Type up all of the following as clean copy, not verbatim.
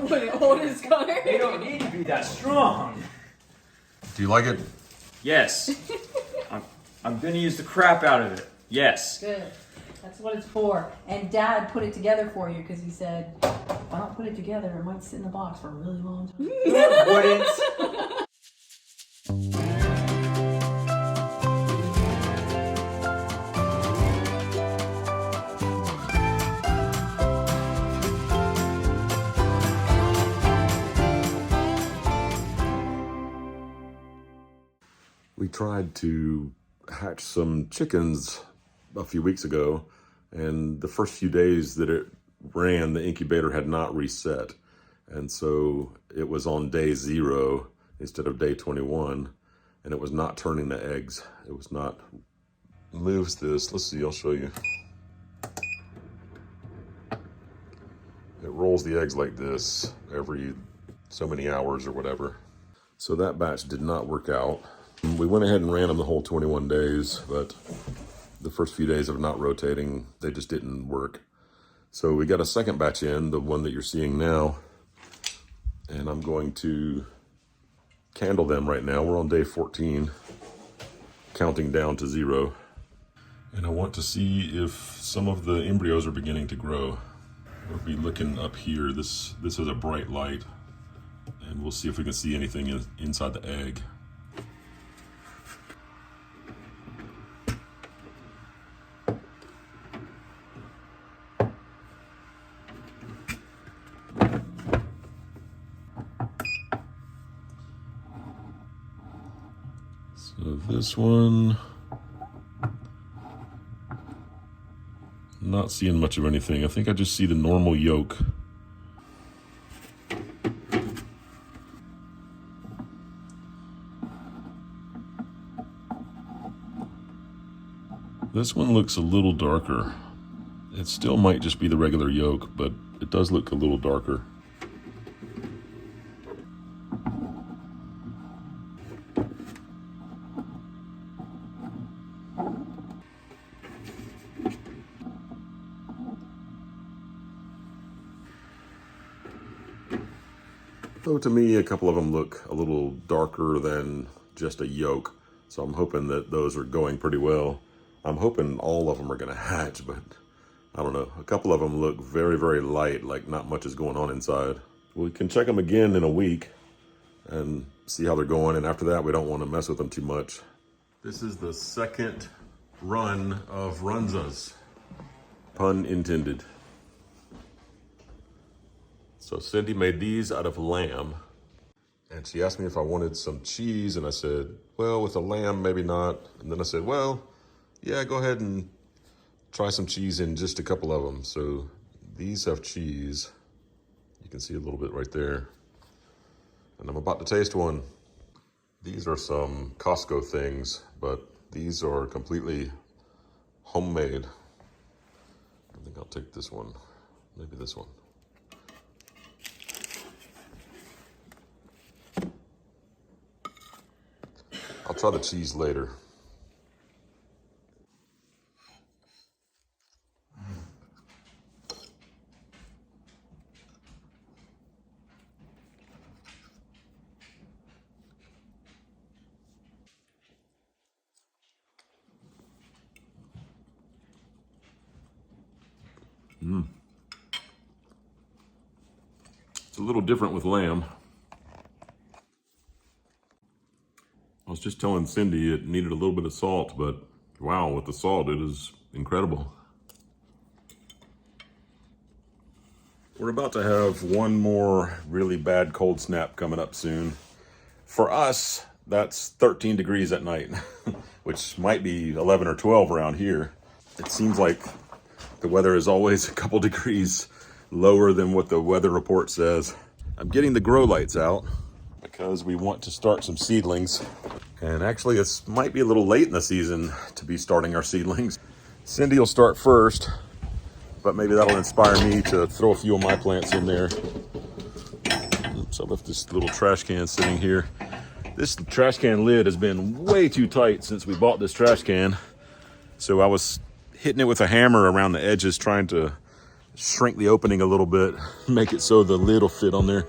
When it hold his color. They don't need to be that strong. Do you like it? Yes. I'm gonna use the crap out of it. Yes. Good. That's what it's for. And Dad put it together for you because he said, if I don't put it together, it might sit in the box for a really long time. It wouldn't. We tried to hatch some chickens a few weeks ago, and the first few days that it ran, the incubator had not reset. And so it was on day 0 instead of day 21, and it was not turning the eggs. It was not. Moves this. Let's see, I'll show you. It rolls the eggs like this every so many hours or whatever. So that batch did not work out. We went ahead and ran them the whole 21 days, but the first few days of not rotating, they just didn't work. So we got a second batch in, the one that you're seeing now, and I'm going to candle them right now. We're on day 14, counting down to 0. And I want to see if some of the embryos are beginning to grow. We'll be looking up here. This is a bright light, and we'll see if we can see anything inside the egg. So this one, not seeing much of anything. I think I just see the normal yolk. This one looks a little darker. It still might just be the regular yolk, but it does look a little darker. Though to me, a couple of them look a little darker than just a yolk. So I'm hoping that those are going pretty well. I'm hoping all of them are gonna hatch, but I don't know. A couple of them look very, very light, like not much is going on inside. We can check them again in a week and see how they're going. And after that, we don't want to mess with them too much. This is the second run of Runzas, pun intended. So Cindy made these out of lamb, and she asked me if I wanted some cheese, and I said, well, with a lamb, maybe not. And then I said, well, yeah, go ahead and try some cheese in just a couple of them. So these have cheese. You can see a little bit right there. And I'm about to taste one. These are some Costco things, but these are completely homemade. I think I'll take this one, maybe this one. I'll try the cheese later. It's a little different with lamb. I was just telling Cindy it needed a little bit of salt, but wow, with the salt, it is incredible. We're about to have one more really bad cold snap coming up soon. For us, that's 13 degrees at night, which might be 11 or 12 around here. It seems like the weather is always a couple degrees lower than what the weather report says. I'm getting the grow lights out because we want to start some seedlings. And actually, it might be a little late in the season to be starting our seedlings. Cindy will start first, but maybe that'll inspire me to throw a few of my plants in there. Oops, I left this little trash can sitting here. This trash can lid has been way too tight since we bought this trash can. So I was hitting it with a hammer around the edges trying to shrink the opening a little bit, make it so the lid will fit on there.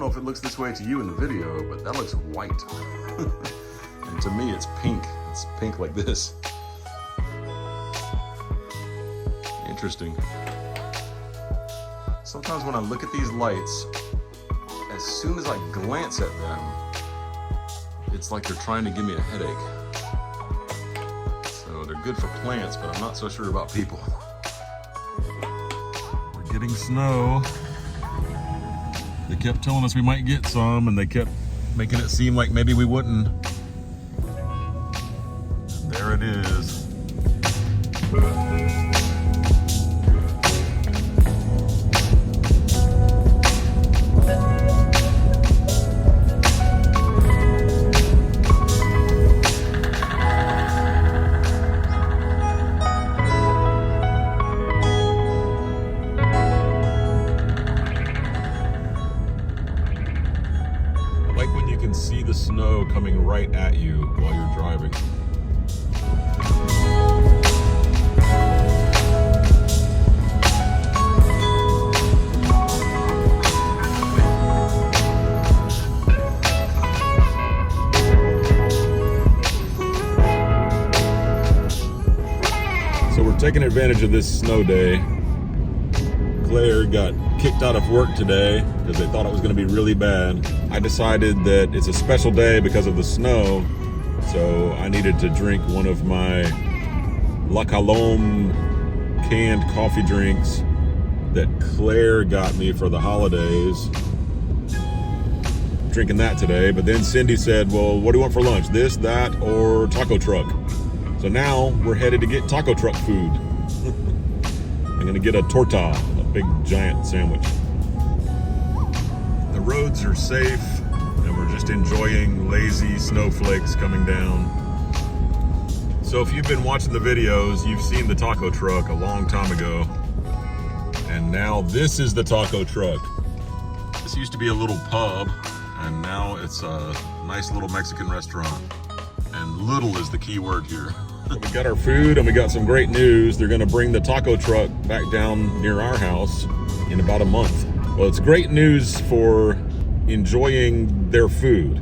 It looks this way to you in the video, but that looks white. And to me, it's pink. It's pink like this. Interesting. Sometimes when I look at these lights, as soon as I glance at them, it's like they're trying to give me a headache. So they're good for plants, but I'm not so sure about people. We're getting snow. They kept telling us we might get some, and they kept making it seem like maybe we wouldn't. And there it is. See the snow coming right at you while you're driving. So we're taking advantage of this snow day. Claire got kicked out of work today because they thought it was going to be really bad. I decided that it's a special day because of the snow, so I needed to drink one of my La Colombe canned coffee drinks that Claire got me for the holidays. Drinking that today, but then Cindy said, well, what do you want for lunch? This, that, or taco truck? So now we're headed to get taco truck food. I'm gonna get a torta, a big giant sandwich. The roads are safe, and we're just enjoying lazy snowflakes coming down. So if you've been watching the videos, you've seen the taco truck a long time ago. And now this is the taco truck. This used to be a little pub, and now it's a nice little Mexican restaurant. And little is the key word here. We got our food, and we got some great news. They're gonna bring the taco truck back down near our house in about a month. Well, it's great news for enjoying their food,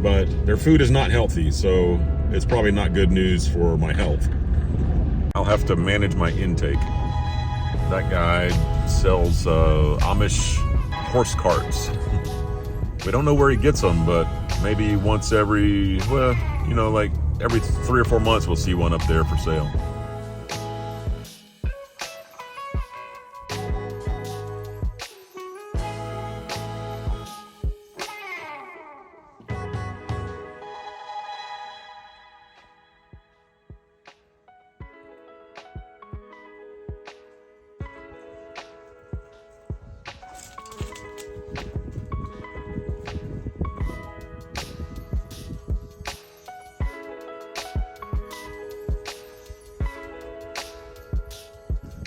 but their food is not healthy, so it's probably not good news for my health. I'll have to manage my intake. That guy sells Amish horse carts. We don't know where he gets them, but maybe once every, well, you know, like every 3 or 4 months we'll see one up there for sale.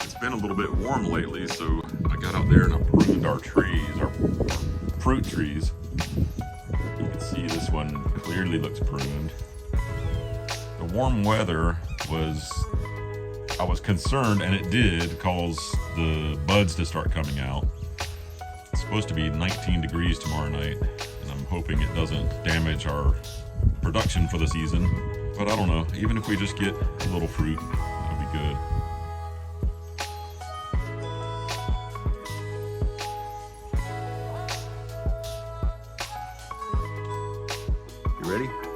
It's been a little bit warm lately, so I got out there and I pruned our trees, our fruit trees. You can see this one clearly looks pruned. The warm weather I was concerned, and it did cause the buds to start coming out. It's supposed to be 19 degrees tomorrow night, and I'm hoping it doesn't damage our production for the season. But I don't know, even if we just get a little fruit, it'll be good. You ready?